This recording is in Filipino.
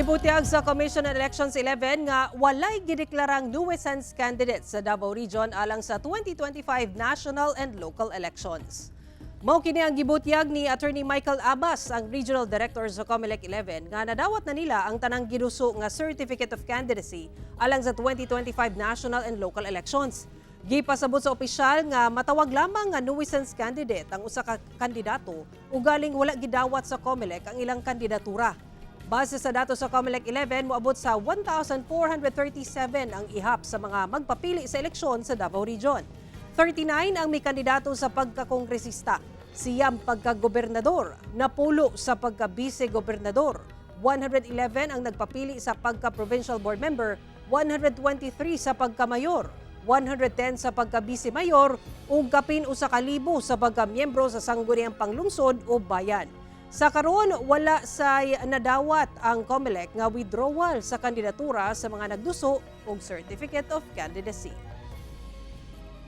Gibutiag sa Commission on Elections 11 nga walay gideklarang nuisance candidates sa Davao Region alang sa 2025 national and local elections. Mao kini ang gibutiag ni Attorney Michael Abbas, ang Regional Director sa COMELEC 11, nga nadawat na nila ang tanang ginuso nga Certificate of Candidacy alang sa 2025 national and local elections. Gipasabot sa opisyal nga matawag lamang nga nuisance candidate ang usa ka kandidato ugaling wala gidawat sa COMELEC ang ilang kandidatura. Base sa datos sa COMELEC 11, moabot sa 1,437 ang ihap sa mga magpapili sa eleksyon sa Davao Region. 39 ang may kandidato sa pagkakongresista, siyam pagkagobernador, napulo sa pagka-vice-gobernador, 111 ang nagpapili sa pagka-provincial board member, 123 sa pagka-mayor, 110 sa pagka-vice-mayor, ug kapin usa ka libo sa pagka-miyembro sa sangguniang panglungsod o bayan. Sa karon, wala sa nadawat ang COMELEC nga withdrawal sa kandidatura sa mga nagduso og Certificate of Candidacy.